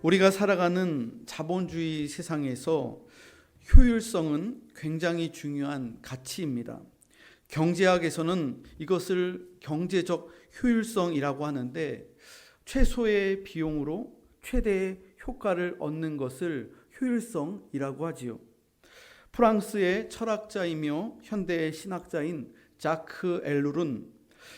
우리가 살아가는 자본주의 세상에서 효율성은 굉장히 중요한 가치입니다. 경제학에서는 이것을 경제적 효율성이라고 하는데, 최소의 비용으로 최대의 효과를 얻는 것을 효율성이라고 하지요. 프랑스의 철학자이며 현대 신학자인 자크 엘룰은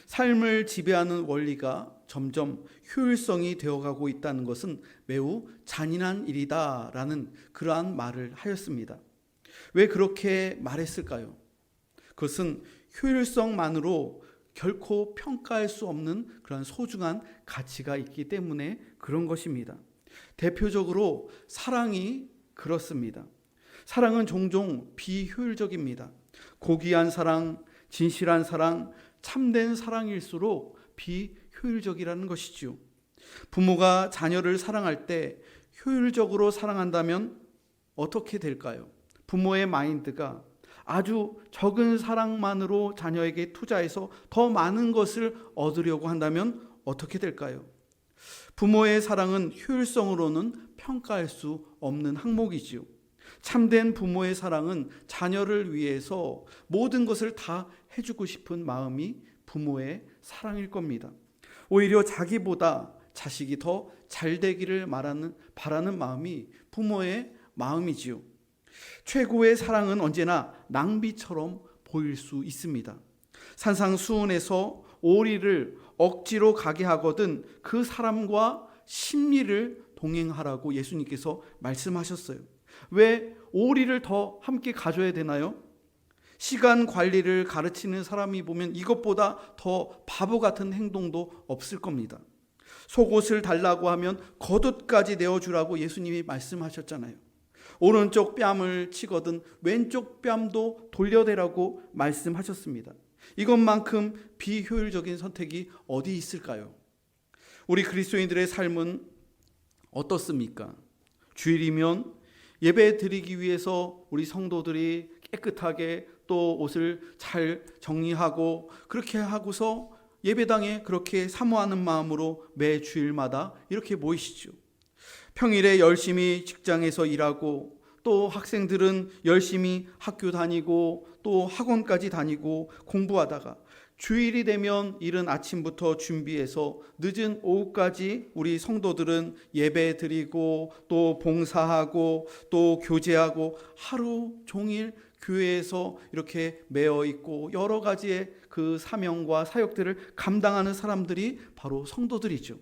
삶을 지배하는 원리가 점점 효율성이 되어가고 있다는 것은 매우 잔인한 일이다라는 그러한 말을 하였습니다. 왜 그렇게 말했을까요? 그것은 효율성만으로 결코 평가할 수 없는 그런 소중한 가치가 있기 때문에 그런 것입니다. 대표적으로 사랑이 그렇습니다. 사랑은 종종 비효율적입니다. 고귀한 사랑, 진실한 사랑, 참된 사랑일수록 비효율적이라는 것이지요. 부모가 자녀를 사랑할 때 효율적으로 사랑한다면 어떻게 될까요? 부모의 마인드가 아주 적은 사랑만으로 자녀에게 투자해서 더 많은 것을 얻으려고 한다면 어떻게 될까요? 부모의 사랑은 효율성으로는 평가할 수 없는 항목이지요. 참된 부모의 사랑은 자녀를 위해서 모든 것을 다 해주고 싶은 마음이 부모의 사랑일 겁니다. 오히려 자기보다 자식이 더 잘 되기를 바라는 마음이 부모의 마음이지요. 최고의 사랑은 언제나 낭비처럼 보일 수 있습니다. 산상수훈에서 오리를 억지로 가게 하거든 그 사람과 심리를 동행하라고 예수님께서 말씀하셨어요. 왜 오리를 더 함께 가져야 되나요? 시간 관리를 가르치는 사람이 보면 이것보다 더 바보 같은 행동도 없을 겁니다. 속옷을 달라고 하면 겉옷까지 내어주라고 예수님이 말씀하셨잖아요. 오른쪽 뺨을 치거든 왼쪽 뺨도 돌려대라고 말씀하셨습니다. 이것만큼 비효율적인 선택이 어디 있을까요? 우리 그리스도인들의 삶은 어떻습니까? 주일이면 예배 드리기 위해서 우리 성도들이 깨끗하게 또 옷을 잘 정리하고 그렇게 하고서 예배당에 그렇게 사모하는 마음으로 매 주일마다 이렇게 모이시죠. 평일에 열심히 직장에서 일하고 또 학생들은 열심히 학교 다니고 또 학원까지 다니고 공부하다가 주일이 되면 이른 아침부터 준비해서 늦은 오후까지 우리 성도들은 예배 드리고 또 봉사하고 또 교제하고 하루 종일 교회에서 이렇게 매어 있고 여러 가지의 그 사명과 사역들을 감당하는 사람들이 바로 성도들이죠.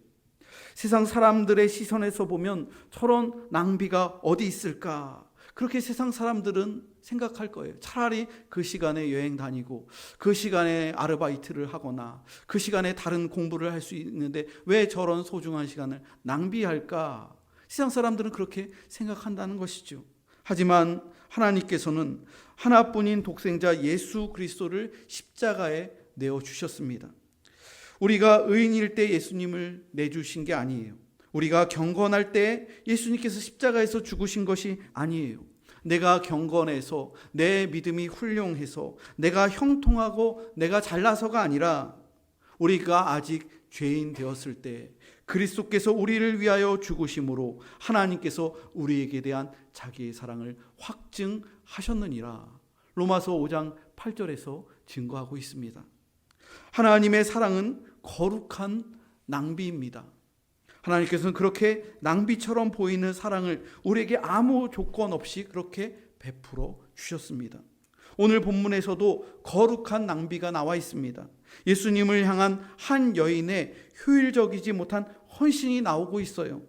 세상 사람들의 시선에서 보면 저런 낭비가 어디 있을까? 그렇게 세상 사람들은 생각할 거예요. 차라리 그 시간에 여행 다니고 그 시간에 아르바이트를 하거나 그 시간에 다른 공부를 할 수 있는데 왜 저런 소중한 시간을 낭비할까? 세상 사람들은 그렇게 생각한다는 것이죠. 하지만 하나님께서는 하나뿐인 독생자 예수 그리스도를 십자가에 내어주셨습니다. 우리가 의인일 때 예수님을 내주신 게 아니에요. 우리가 경건할 때 예수님께서 십자가에서 죽으신 것이 아니에요. 내가 경건해서 내 믿음이 훌륭해서 내가 형통하고 내가 잘나서가 아니라 우리가 아직 죄인 되었을 때 그리스도께서 우리를 위하여 죽으심으로 하나님께서 우리에게 대한 자기의 사랑을 확증하셨느니라. 로마서 5장 8절에서 증거하고 있습니다. 하나님의 사랑은 거룩한 낭비입니다. 하나님께서는 그렇게 낭비처럼 보이는 사랑을 우리에게 아무 조건 없이 그렇게 베풀어 주셨습니다. 오늘 본문에서도 거룩한 낭비가 나와 있습니다. 예수님을 향한 한 여인의 효율적이지 못한 헌신이 나오고 있어요.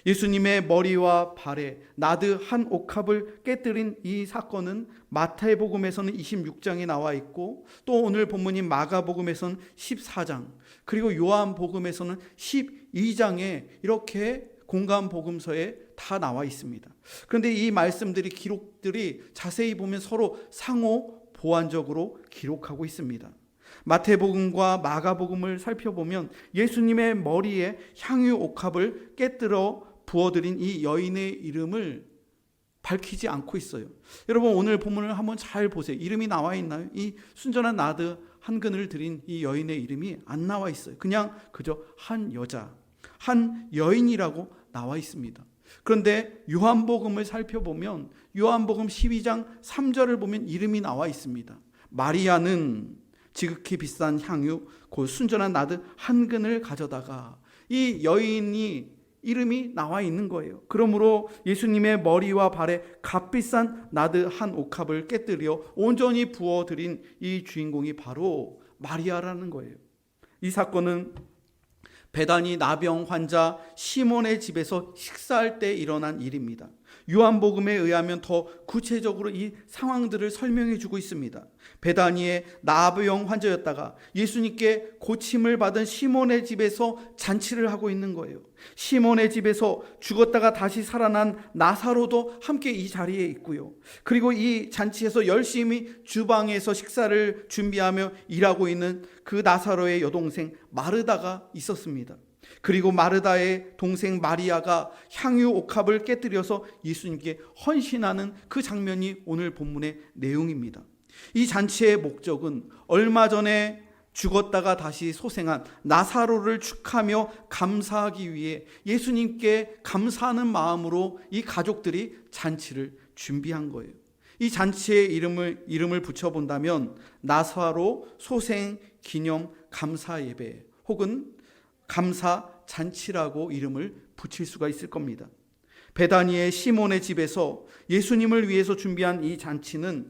예수님의 머리와 발에 나드 한 옥합을 깨뜨린 이 사건은 마태복음에서는 26장에 나와 있고 또 오늘 본문인 마가복음에서는 14장 그리고 요한복음에서는 12장에 이렇게 공간복음서에 다 나와 있습니다. 그런데 이 말씀들이 기록들이 자세히 보면 서로 상호 보완적으로 기록하고 있습니다. 마태복음과 마가복음을 살펴보면 예수님의 머리에 향유 옥합을 깨뜨려 부어드린 이 여인의 이름을 밝히지 않고 있어요. 여러분 오늘 본문을 한번 잘 보세요. 이름이 나와 있나요? 이 순전한 나드 한 근을 드린 이 여인의 이름이 안 나와 있어요. 그냥 그저 한 여자, 한 여인이라고 나와 있습니다. 그런데 요한복음을 살펴보면 요한복음 12장 3절을 보면 이름이 나와 있습니다. 마리아는 지극히 비싼 향유 곧 순전한 나드 한 근을 가져다가, 이 여인이 이름이 나와 있는 거예요. 그러므로 예수님의 머리와 발에 값비싼 나드 한 옥합을 깨뜨려 온전히 부어드린 이 주인공이 바로 마리아라는 거예요. 이 사건은 베다니 나병 환자 시몬의 집에서 식사할 때 일어난 일입니다. 요한복음에 의하면 더 구체적으로 이 상황들을 설명해 주고 있습니다. 베다니의 나병 환자였다가 예수님께 고침을 받은 시몬의 집에서 잔치를 하고 있는 거예요. 시몬의 집에서 죽었다가 다시 살아난 나사로도 함께 이 자리에 있고요. 그리고 이 잔치에서 열심히 주방에서 식사를 준비하며 일하고 있는 그 나사로의 여동생 마르다가 있었습니다. 그리고 마르다의 동생 마리아가 향유 옥합을 깨뜨려서 예수님께 헌신하는 그 장면이 오늘 본문의 내용입니다. 이 잔치의 목적은 얼마 전에 죽었다가 다시 소생한 나사로를 축하하며 감사하기 위해 예수님께 감사하는 마음으로 이 가족들이 잔치를 준비한 거예요. 이 잔치의 이름을 붙여본다면 나사로 소생 기념 감사 예배 혹은 감사 잔치라고 이름을 붙일 수가 있을 겁니다. 베다니의 시몬의 집에서 예수님을 위해서 준비한 이 잔치는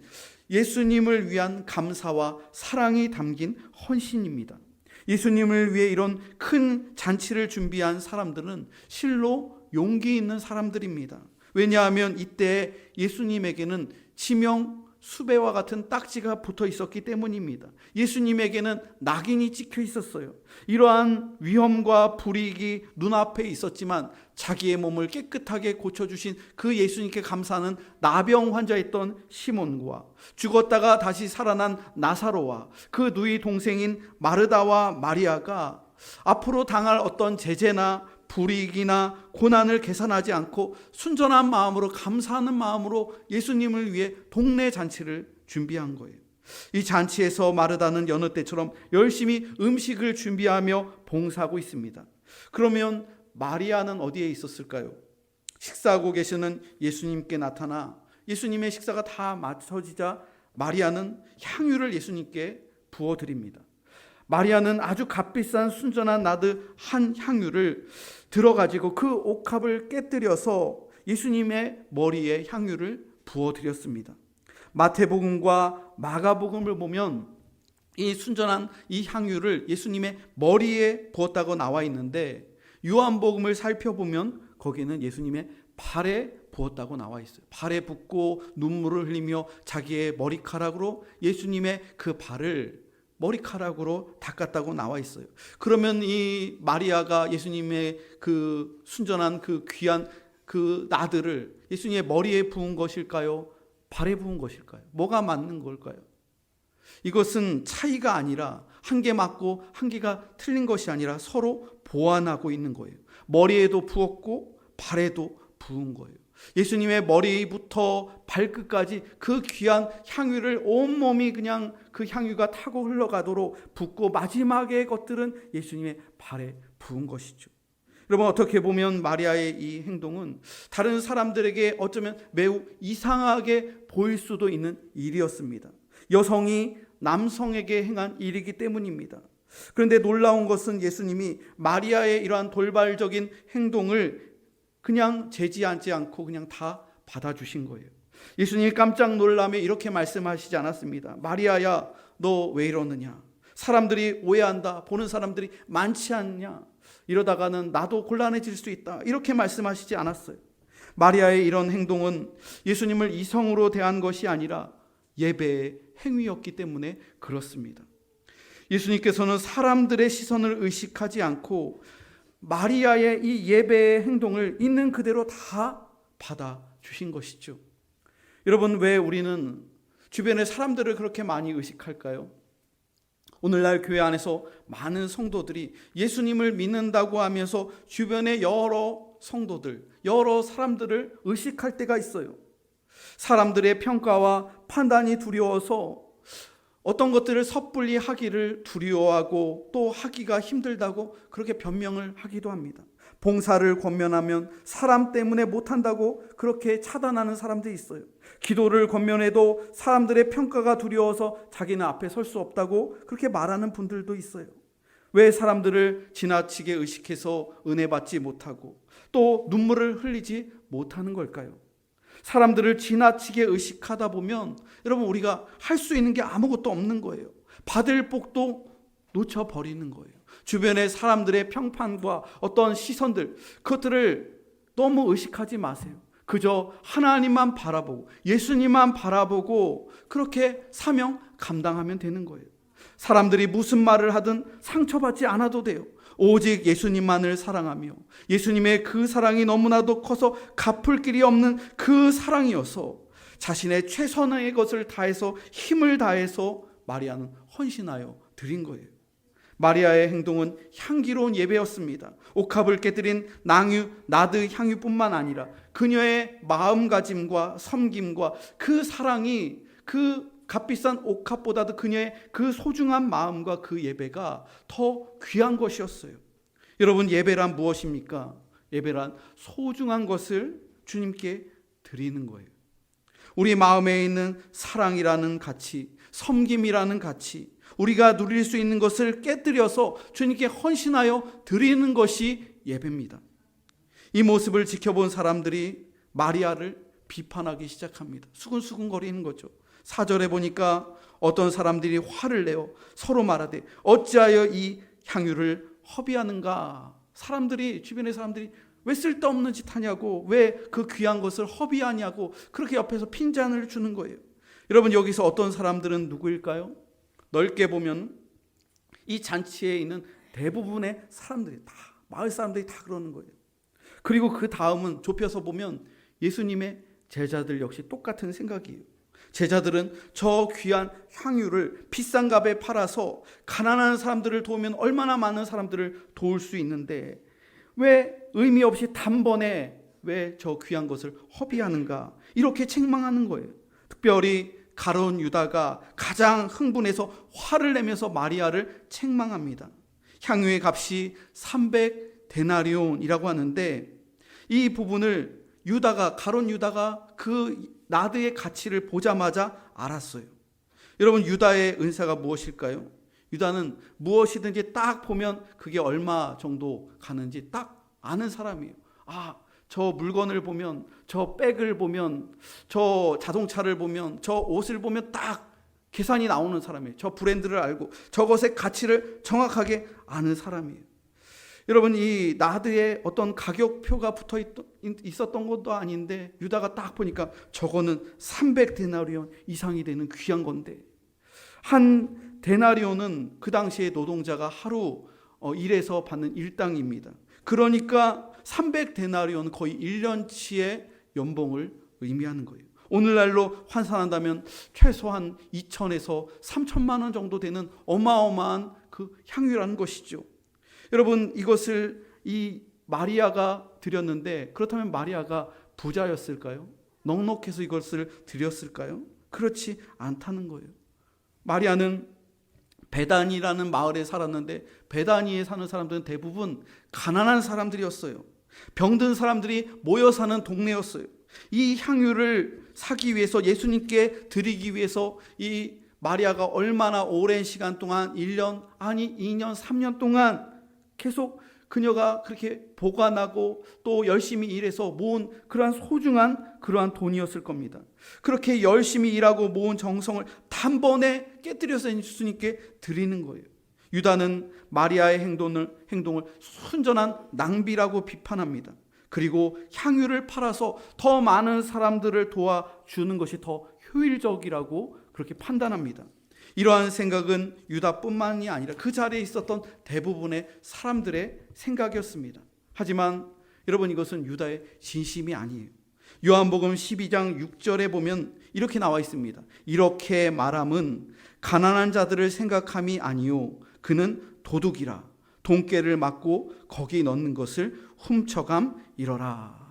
예수님을 위한 감사와 사랑이 담긴 헌신입니다. 예수님을 위해 이런 큰 잔치를 준비한 사람들은 실로 용기 있는 사람들입니다. 왜냐하면 이때 예수님에게는 지명 수배와 같은 딱지가 붙어 있었기 때문입니다. 예수님에게는 낙인이 찍혀 있었어요. 이러한 위험과 불이익이 눈앞에 있었지만 자기의 몸을 깨끗하게 고쳐주신 그 예수님께 감사하는 나병 환자였던 시몬과 죽었다가 다시 살아난 나사로와 그 누이 동생인 마르다와 마리아가 앞으로 당할 어떤 제재나 불이익이나 고난을 계산하지 않고 순전한 마음으로 감사하는 마음으로 예수님을 위해 동네 잔치를 준비한 거예요. 이 잔치에서 마르다는 여느 때처럼 열심히 음식을 준비하며 봉사하고 있습니다. 그러면 마리아는 어디에 있었을까요? 식사하고 계시는 예수님께 나타나 예수님의 식사가 다 마쳐지자 마리아는 향유를 예수님께 부어드립니다. 마리아는 아주 값비싼 순전한 나드 한 향유를 들어가지고 그 옥합을 깨뜨려서 예수님의 머리에 향유를 부어드렸습니다. 마태복음과 마가복음을 보면 이 순전한 이 향유를 예수님의 머리에 부었다고 나와 있는데 요한복음을 살펴보면 거기는 예수님의 발에 부었다고 나와 있어요. 발에 붓고 눈물을 흘리며 자기의 머리카락으로 예수님의 그 발을 머리카락으로 닦았다고 나와 있어요. 그러면 이 마리아가 예수님의 그 순전한 그 귀한 그 나드를 예수님의 머리에 부은 것일까요? 발에 부은 것일까요? 뭐가 맞는 걸까요? 이것은 차이가 아니라 한 개 맞고 한 개가 틀린 것이 아니라 서로 보완하고 있는 거예요. 머리에도 부었고 발에도 부은 거예요. 예수님의 머리부터 발끝까지 그 귀한 향유를 온몸이 그냥 그 향유가 타고 흘러가도록 붓고 마지막의 것들은 예수님의 발에 부은 것이죠. 여러분, 어떻게 보면 마리아의 이 행동은 다른 사람들에게 어쩌면 매우 이상하게 보일 수도 있는 일이었습니다. 여성이 남성에게 행한 일이기 때문입니다. 그런데 놀라운 것은 예수님이 마리아의 이러한 돌발적인 행동을 그냥 제지하지 않고 그냥 다 받아주신 거예요. 예수님이 깜짝 놀라며 이렇게 말씀하시지 않았습니다. 마리아야, 너 왜 이러느냐? 사람들이 오해한다. 보는 사람들이 많지 않냐? 이러다가는 나도 곤란해질 수 있다. 이렇게 말씀하시지 않았어요. 마리아의 이런 행동은 예수님을 이성으로 대한 것이 아니라 예배의 행위였기 때문에 그렇습니다. 예수님께서는 사람들의 시선을 의식하지 않고 마리아의 이 예배의 행동을 있는 그대로 다 받아주신 것이죠. 여러분, 왜 우리는 주변의 사람들을 그렇게 많이 의식할까요? 오늘날 교회 안에서 많은 성도들이 예수님을 믿는다고 하면서 주변의 여러 성도들, 여러 사람들을 의식할 때가 있어요. 사람들의 평가와 판단이 두려워서 어떤 것들을 섣불리 하기를 두려워하고 또 하기가 힘들다고 그렇게 변명을 하기도 합니다. 봉사를 권면하면 사람 때문에 못한다고 그렇게 차단하는 사람들이 있어요. 기도를 권면해도 사람들의 평가가 두려워서 자기는 앞에 설 수 없다고 그렇게 말하는 분들도 있어요. 왜 사람들을 지나치게 의식해서 은혜 받지 못하고 또 눈물을 흘리지 못하는 걸까요? 사람들을 지나치게 의식하다 보면 여러분 우리가 할 수 있는 게 아무것도 없는 거예요. 받을 복도 놓쳐버리는 거예요. 주변의 사람들의 평판과 어떤 시선들, 그것들을 너무 의식하지 마세요. 그저 하나님만 바라보고 예수님만 바라보고 그렇게 사명 감당하면 되는 거예요. 사람들이 무슨 말을 하든 상처받지 않아도 돼요. 오직 예수님만을 사랑하며 예수님의 그 사랑이 너무나도 커서 갚을 길이 없는 그 사랑이어서 자신의 최선의 것을 다해서 힘을 다해서 마리아는 헌신하여 드린 거예요. 마리아의 행동은 향기로운 예배였습니다. 옥합을 깨뜨린 나드 향유뿐만 아니라 그녀의 마음가짐과 섬김과 그 사랑이 그 값비싼 옥합보다도 그녀의 그 소중한 마음과 그 예배가 더 귀한 것이었어요. 여러분, 예배란 무엇입니까? 예배란 소중한 것을 주님께 드리는 거예요. 우리 마음에 있는 사랑이라는 가치, 섬김이라는 가치, 우리가 누릴 수 있는 것을 깨뜨려서 주님께 헌신하여 드리는 것이 예배입니다. 이 모습을 지켜본 사람들이 마리아를 비판하기 시작합니다. 수근수근거리는 거죠. 4절에 보니까 어떤 사람들이 화를 내어 서로 말하되 어찌하여 이 향유를 허비하는가. 주변의 사람들이 왜 쓸데없는 짓 하냐고, 왜 그 귀한 것을 허비하냐고 그렇게 옆에서 핀잔을 주는 거예요. 여러분, 여기서 어떤 사람들은 누구일까요? 넓게 보면 이 잔치에 있는 대부분의 사람들이 다, 마을 사람들이 다 그러는 거예요. 그리고 그 다음은 좁혀서 보면 예수님의 제자들 역시 똑같은 생각이에요. 제자들은 저 귀한 향유를 비싼 값에 팔아서 가난한 사람들을 도우면 얼마나 많은 사람들을 도울 수 있는데 왜 의미 없이 단번에 왜 저 귀한 것을 허비하는가, 이렇게 책망하는 거예요. 특별히 가룟 유다가 가장 흥분해서 화를 내면서 마리아를 책망합니다. 향유의 값이 300데나리온이라고 하는데 이 부분을 가룟 유다가 그 나드의 가치를 보자마자 알았어요. 여러분, 유다의 은사가 무엇일까요? 유다는 무엇이든지 딱 보면 그게 얼마 정도 가는지 딱 아는 사람이에요. 저 물건을 보면, 저 백을 보면, 저 자동차를 보면, 저 옷을 보면 딱 계산이 나오는 사람이에요. 저 브랜드를 알고 저것의 가치를 정확하게 아는 사람이에요. 여러분, 이 나드에 어떤 가격표가 붙어 있었던 것도 아닌데 유다가 딱 보니까 저거는 300데나리온 이상이 되는 귀한 건데, 한 데나리온은 그 당시에 노동자가 하루 일해서 받는 일당입니다. 그러니까 300데나리온은 거의 1년치의 연봉을 의미하는 거예요. 오늘날로 환산한다면 최소한 2천에서 3천만 원 정도 되는 어마어마한 그 향유라는 것이죠. 여러분, 이것을 이 마리아가 드렸는데 그렇다면 마리아가 부자였을까요? 넉넉해서 이것을 드렸을까요? 그렇지 않다는 거예요. 마리아는 베다니라는 마을에 살았는데 베다니에 사는 사람들은 대부분 가난한 사람들이었어요. 병든 사람들이 모여 사는 동네였어요. 이 향유를 사기 위해서, 예수님께 드리기 위해서 이 마리아가 얼마나 오랜 시간 동안 1년, 아니 2년, 3년 동안 계속 그녀가 그렇게 보관하고 또 열심히 일해서 모은 그러한 소중한 그러한 돈이었을 겁니다. 그렇게 열심히 일하고 모은 정성을 단번에 깨뜨려서 예수님께 드리는 거예요. 유다는 마리아의 행동을 순전한 낭비라고 비판합니다. 그리고 향유를 팔아서 더 많은 사람들을 도와주는 것이 더 효율적이라고 그렇게 판단합니다. 이러한 생각은 유다뿐만이 아니라 그 자리에 있었던 대부분의 사람들의 생각이었습니다. 하지만 여러분, 이것은 유다의 진심이 아니에요. 요한복음 12장 6절에 보면 이렇게 나와 있습니다. 이렇게 말함은 가난한 자들을 생각함이 아니요 그는 도둑이라 돈깨를 맞고 거기 넣는 것을 훔쳐감이러라.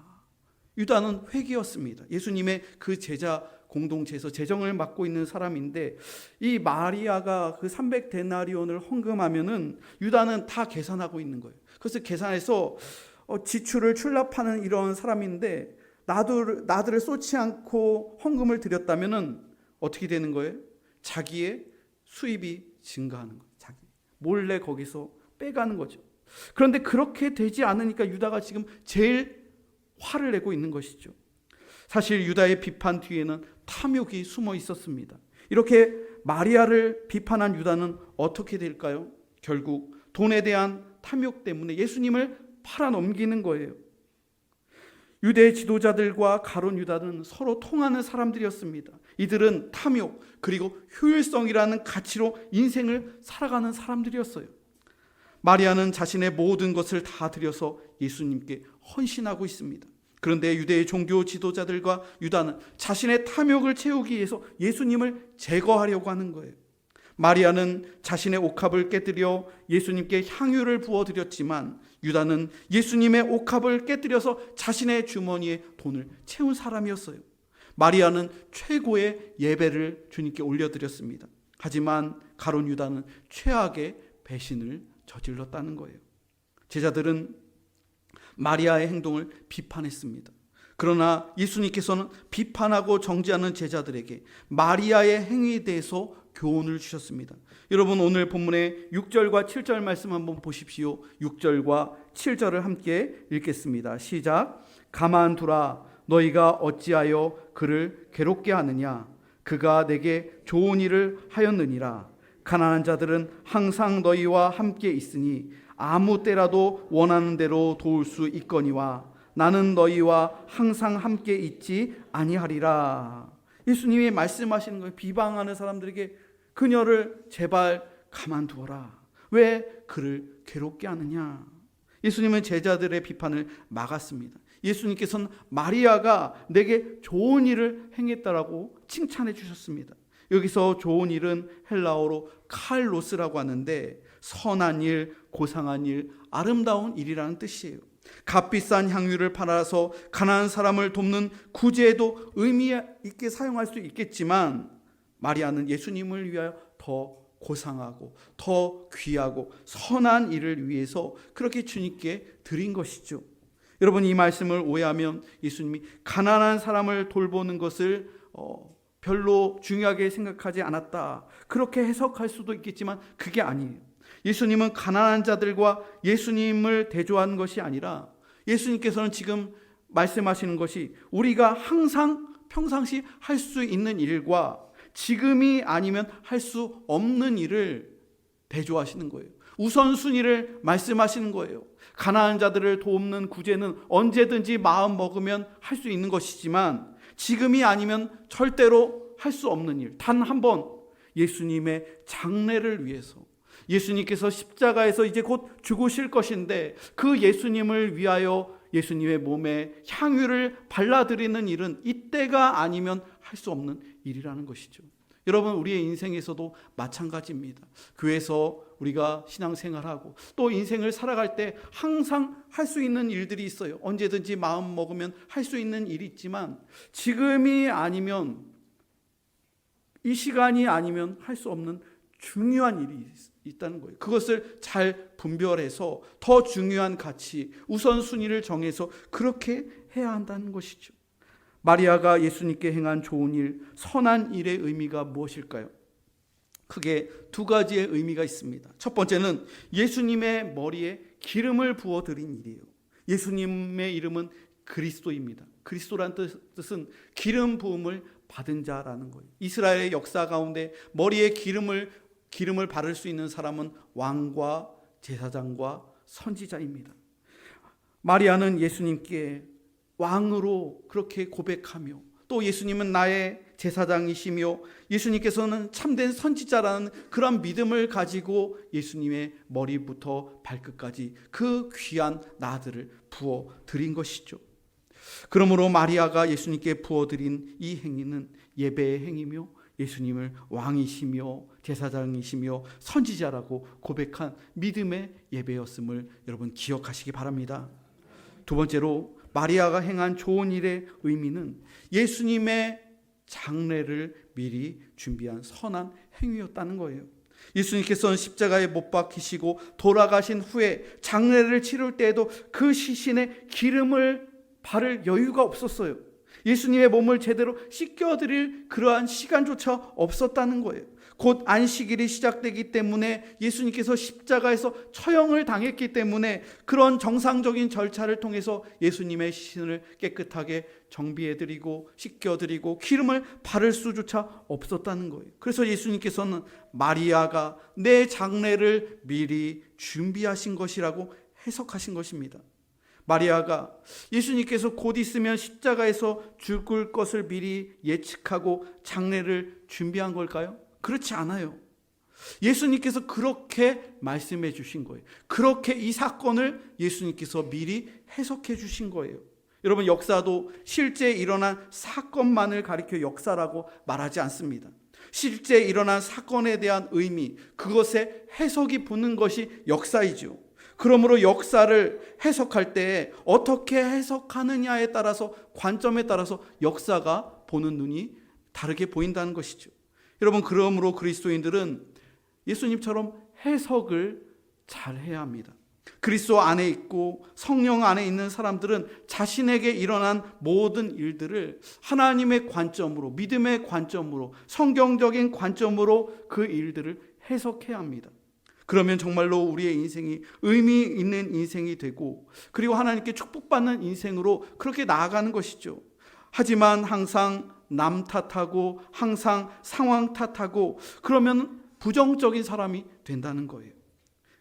유다는 회귀였습니다. 예수님의 그 제자 공동체에서 재정을 맡고 있는 사람인데 이 마리아가 그 300데나리온을 헌금하면은 유다는 다 계산하고 있는 거예요. 그래서 계산해서 지출을 출납하는 이런 사람인데 나들을 쏟지 않고 헌금을 드렸다면은 어떻게 되는 거예요? 자기의 수입이 증가하는 거예요. 자기 몰래 거기서 빼가는 거죠. 그런데 그렇게 되지 않으니까 유다가 지금 제일 화를 내고 있는 것이죠. 사실 유다의 비판 뒤에는 탐욕이 숨어 있었습니다. 이렇게 마리아를 비판한 유다는 어떻게 될까요? 결국 돈에 대한 탐욕 때문에 예수님을 팔아넘기는 거예요. 유대 지도자들과 가룟 유다는 서로 통하는 사람들이었습니다. 이들은 탐욕 그리고 효율성이라는 가치로 인생을 살아가는 사람들이었어요. 마리아는 자신의 모든 것을 다 들여서 예수님께 헌신하고 있습니다. 그런데 유대의 종교 지도자들과 유다는 자신의 탐욕을 채우기 위해서 예수님을 제거하려고 하는 거예요. 마리아는 자신의 옥합을 깨뜨려 예수님께 향유를 부어드렸지만 유다는 예수님의 옥합을 깨뜨려서 자신의 주머니에 돈을 채운 사람이었어요. 마리아는 최고의 예배를 주님께 올려드렸습니다. 하지만 가룟 유다는 최악의 배신을 저질렀다는 거예요. 제자들은 마리아의 행동을 비판했습니다. 그러나 예수님께서는 비판하고 정죄하는 제자들에게 마리아의 행위에 대해서 교훈을 주셨습니다. 여러분 오늘 본문의 6절과 7절 말씀 한번 보십시오. 6절과 7절을 함께 읽겠습니다. 시작. 가만두라 너희가 어찌하여 그를 괴롭게 하느냐 그가 내게 좋은 일을 하였느니라. 가난한 자들은 항상 너희와 함께 있으니 아무 때라도 원하는 대로 도울 수 있거니와 나는 너희와 항상 함께 있지 아니하리라. 예수님이 말씀하시는 거예요. 비방하는 사람들에게 그녀를 제발 가만두어라. 왜 그를 괴롭게 하느냐. 예수님은 제자들의 비판을 막았습니다. 예수님께서는 마리아가 내게 좋은 일을 행했다라고 칭찬해 주셨습니다. 여기서 좋은 일은 헬라어로 칼로스라고 하는데 선한 일, 고상한 일, 아름다운 일이라는 뜻이에요. 값비싼 향유를 팔아서 가난한 사람을 돕는 구제에도 의미 있게 사용할 수 있겠지만 마리아는 예수님을 위하여 더 고상하고 더 귀하고 선한 일을 위해서 그렇게 주님께 드린 것이죠. 여러분 이 말씀을 오해하면 예수님이 가난한 사람을 돌보는 것을 별로 중요하게 생각하지 않았다 그렇게 해석할 수도 있겠지만 그게 아니에요. 예수님은 가난한 자들과 예수님을 대조하는 것이 아니라 예수님께서는 지금 말씀하시는 것이 우리가 항상 평상시 할 수 있는 일과 지금이 아니면 할 수 없는 일을 대조하시는 거예요. 우선순위를 말씀하시는 거예요. 가난한 자들을 돕는 구제는 언제든지 마음 먹으면 할 수 있는 것이지만 지금이 아니면 절대로 할 수 없는 일, 단 한 번 예수님의 장래를 위해서 예수님께서 십자가에서 이제 곧 죽으실 것인데 그 예수님을 위하여 예수님의 몸에 향유를 발라드리는 일은 이때가 아니면 할 수 없는 일이라는 것이죠. 여러분 우리의 인생에서도 마찬가지입니다. 교회에서 우리가 신앙생활하고 또 인생을 살아갈 때 항상 할 수 있는 일들이 있어요. 언제든지 마음 먹으면 할 수 있는 일이 있지만 지금이 아니면 이 시간이 아니면 할 수 없는 중요한 일이 있다는 거예요. 그것을 잘 분별해서 더 중요한 가치, 우선순위를 정해서 그렇게 해야 한다는 것이죠. 마리아가 예수님께 행한 좋은 일, 선한 일의 의미가 무엇일까요? 크게 두 가지의 의미가 있습니다. 첫 번째는 예수님의 머리에 기름을 부어드린 일이에요. 예수님의 이름은 그리스도입니다. 그리스도란 뜻은 기름 부음을 받은 자라는 거예요. 이스라엘의 역사 가운데 머리에 기름을 바를 수 있는 사람은 왕과 제사장과 선지자입니다. 마리아는 예수님께 왕으로 그렇게 고백하며 또 예수님은 나의 제사장이시며 예수님께서는 참된 선지자라는 그런 믿음을 가지고 예수님의 머리부터 발끝까지 그 귀한 나들을 부어 드린 것이죠. 그러므로 마리아가 예수님께 부어드린 이 행위는 예배의 행위며 예수님을 왕이시며 제사장이시며 선지자라고 고백한 믿음의 예배였음을 여러분 기억하시기 바랍니다. 두 번째로 마리아가 행한 좋은 일의 의미는 예수님의 장례를 미리 준비한 선한 행위였다는 거예요. 예수님께서는 십자가에 못 박히시고 돌아가신 후에 장례를 치를 때에도 그 시신에 기름을 바를 여유가 없었어요. 예수님의 몸을 제대로 씻겨드릴 그러한 시간조차 없었다는 거예요. 곧 안식일이 시작되기 때문에 예수님께서 십자가에서 처형을 당했기 때문에 그런 정상적인 절차를 통해서 예수님의 시신을 깨끗하게 정비해드리고 씻겨드리고 기름을 바를 수조차 없었다는 거예요. 그래서 예수님께서는 마리아가 내 장례를 미리 준비하신 것이라고 해석하신 것입니다. 마리아가 예수님께서 곧 있으면 십자가에서 죽을 것을 미리 예측하고 장례를 준비한 걸까요? 그렇지 않아요. 예수님께서 그렇게 말씀해 주신 거예요. 그렇게 이 사건을 예수님께서 미리 해석해 주신 거예요. 여러분, 역사도 실제 일어난 사건만을 가리켜 역사라고 말하지 않습니다. 실제 일어난 사건에 대한 의미, 그것에 해석이 붙는 것이 역사이죠. 그러므로 역사를 해석할 때 어떻게 해석하느냐에 따라서, 관점에 따라서 역사가 보는 눈이 다르게 보인다는 것이죠. 여러분, 그러므로 그리스도인들은 예수님처럼 해석을 잘 해야 합니다. 그리스도 안에 있고 성령 안에 있는 사람들은 자신에게 일어난 모든 일들을 하나님의 관점으로, 믿음의 관점으로, 성경적인 관점으로 그 일들을 해석해야 합니다. 그러면 정말로 우리의 인생이 의미 있는 인생이 되고, 그리고 하나님께 축복받는 인생으로 그렇게 나아가는 것이죠. 하지만 항상 남 탓하고 항상 상황 탓하고 그러면 부정적인 사람이 된다는 거예요.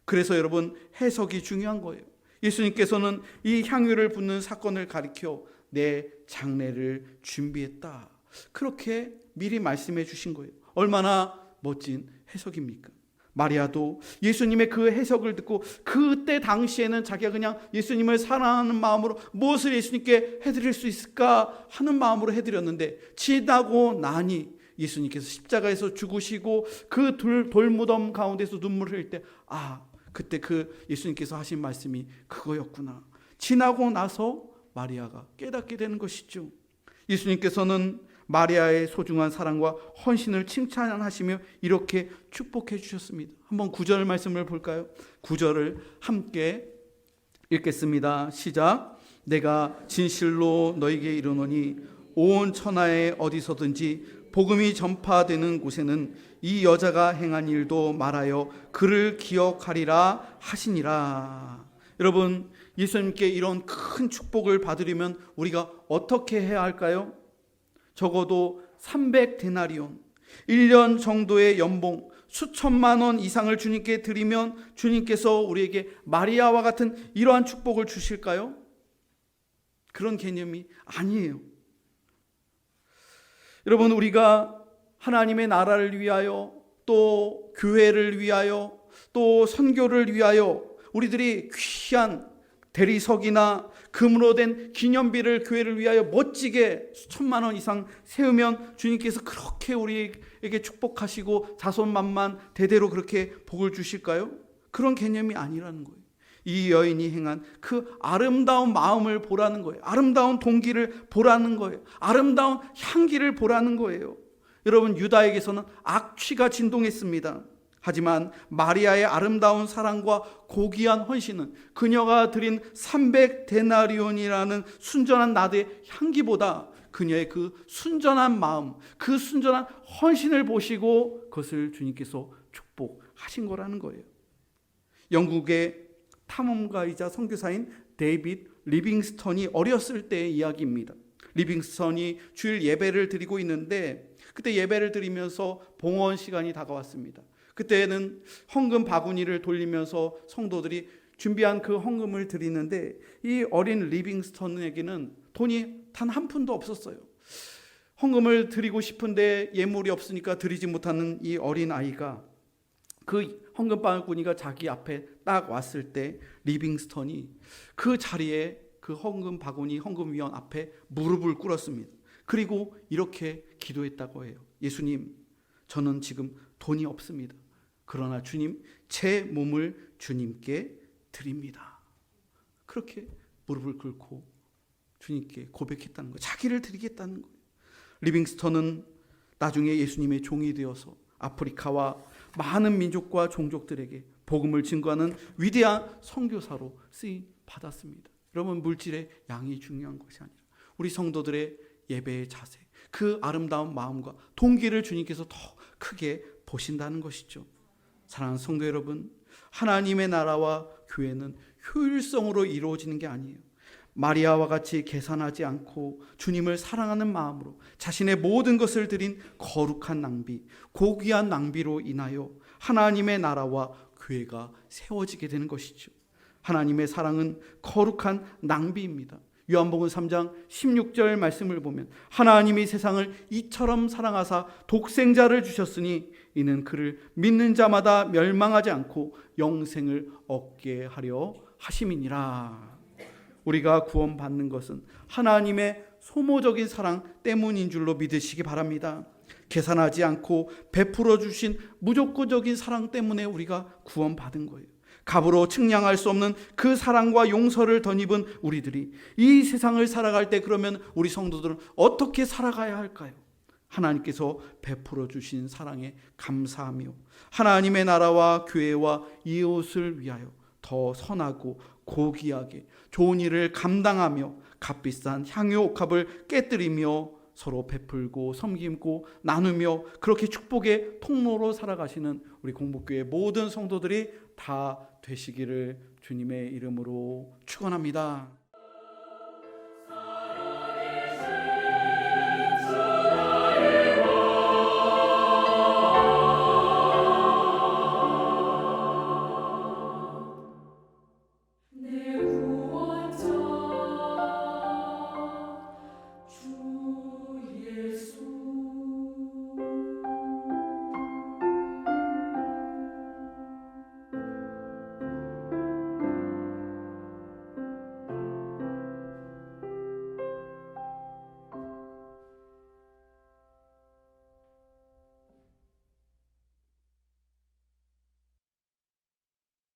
그래서 여러분, 해석이 중요한 거예요. 예수님께서는 이 향유를 붓는 사건을 가리켜 내 장례를 준비했다, 그렇게 미리 말씀해 주신 거예요. 얼마나 멋진 해석입니까? 마리아도 예수님의 그 해석을 듣고 그때 당시에는 자기가 그냥 예수님을 사랑하는 마음으로 무엇을 예수님께 해드릴 수 있을까 하는 마음으로 해드렸는데, 지나고 나니 예수님께서 십자가에서 죽으시고 그 돌무덤 가운데서 눈물을 흘릴 때, 그때 그 예수님께서 하신 말씀이 그거였구나. 지나고 나서 마리아가 깨닫게 되는 것이죠. 예수님께서는 마리아의 소중한 사랑과 헌신을 칭찬하시며 이렇게 축복해 주셨습니다. 한번 9절 말씀을 볼까요? 9절을 함께 읽겠습니다. 시작. 내가 진실로 너에게 이르노니 온 천하에 어디서든지 복음이 전파되는 곳에는 이 여자가 행한 일도 말하여 그를 기억하리라 하시니라. 여러분, 예수님께 이런 큰 축복을 받으려면 우리가 어떻게 해야 할까요? 적어도 300데나리온, 1년 정도의 연봉, 수천만 원 이상을 주님께 드리면 주님께서 우리에게 마리아와 같은 이러한 축복을 주실까요? 그런 개념이 아니에요. 여러분, 우리가 하나님의 나라를 위하여, 또 교회를 위하여, 또 선교를 위하여 우리들이 귀한 대리석이나 금으로 된 기념비를 교회를 위하여 멋지게 수천만 원 이상 세우면 주님께서 그렇게 우리에게 축복하시고 자손만만 대대로 그렇게 복을 주실까요? 그런 개념이 아니라는 거예요. 이 여인이 행한 그 아름다운 마음을 보라는 거예요. 아름다운 동기를 보라는 거예요. 아름다운 향기를 보라는 거예요. 여러분, 유다에게서는 악취가 진동했습니다. 하지만 마리아의 아름다운 사랑과 고귀한 헌신은 그녀가 드린 300데나리온이라는 순전한 나드의 향기보다 그녀의 그 순전한 마음, 그 순전한 헌신을 보시고 그것을 주님께서 축복하신 거라는 거예요. 영국의 탐험가이자 선교사인 데이빗 리빙스턴이 어렸을 때의 이야기입니다. 리빙스턴이 주일 예배를 드리고 있는데 그때 예배를 드리면서 봉헌 시간이 다가왔습니다. 그때는 헌금 바구니를 돌리면서 성도들이 준비한 그 헌금을 드리는데 이 어린 리빙스턴에게는 돈이 단 한 푼도 없었어요. 헌금을 드리고 싶은데 예물이 없으니까 드리지 못하는 이 어린 아이가 그 헌금 바구니가 자기 앞에 딱 왔을 때 리빙스턴이 그 자리에 그 헌금 바구니 헌금위원 앞에 무릎을 꿇었습니다. 그리고 이렇게 기도했다고 해요. 예수님, 저는 지금 돈이 없습니다. 그러나 주님, 제 몸을 주님께 드립니다. 그렇게 무릎을 꿇고 주님께 고백했다는 거예요. 자기를 드리겠다는 거예요. 리빙스턴은 나중에 예수님의 종이 되어서 아프리카와 많은 민족과 종족들에게 복음을 증거하는 위대한 선교사로 쓰임 받았습니다. 여러분, 물질의 양이 중요한 것이 아니라 우리 성도들의 예배의 자세, 그 아름다운 마음과 동기를 주님께서 더 크게 보신다는 것이죠. 사랑하는 성도 여러분, 하나님의 나라와 교회는 효율성으로 이루어지는 게 아니에요. 마리아와 같이 계산하지 않고 주님을 사랑하는 마음으로 자신의 모든 것을 드린 거룩한 낭비, 고귀한 낭비로 인하여 하나님의 나라와 교회가 세워지게 되는 것이죠. 하나님의 사랑은 거룩한 낭비입니다. 요한복음 3장 16절 말씀을 보면 하나님이 세상을 이처럼 사랑하사 독생자를 주셨으니 이는 그를 믿는 자마다 멸망하지 않고 영생을 얻게 하려 하심이니라. 우리가 구원받는 것은 하나님의 소모적인 사랑 때문인 줄로 믿으시기 바랍니다. 계산하지 않고 베풀어 주신 무조건적인 사랑 때문에 우리가 구원받은 거예요. 값으로 측량할 수 없는 그 사랑과 용서를 덧입은 우리들이 이 세상을 살아갈 때, 그러면 우리 성도들은 어떻게 살아가야 할까요? 하나님께서 베풀어 주신 사랑에 감사하며 하나님의 나라와 교회와 이웃을 위하여 더 선하고 고귀하게 좋은 일을 감당하며 값비싼 향유 옥합을 깨뜨리며 서로 베풀고 섬기고 나누며 그렇게 축복의 통로로 살아가시는 우리 공복교회 모든 성도들이 다 되시기를 주님의 이름으로 축원합니다.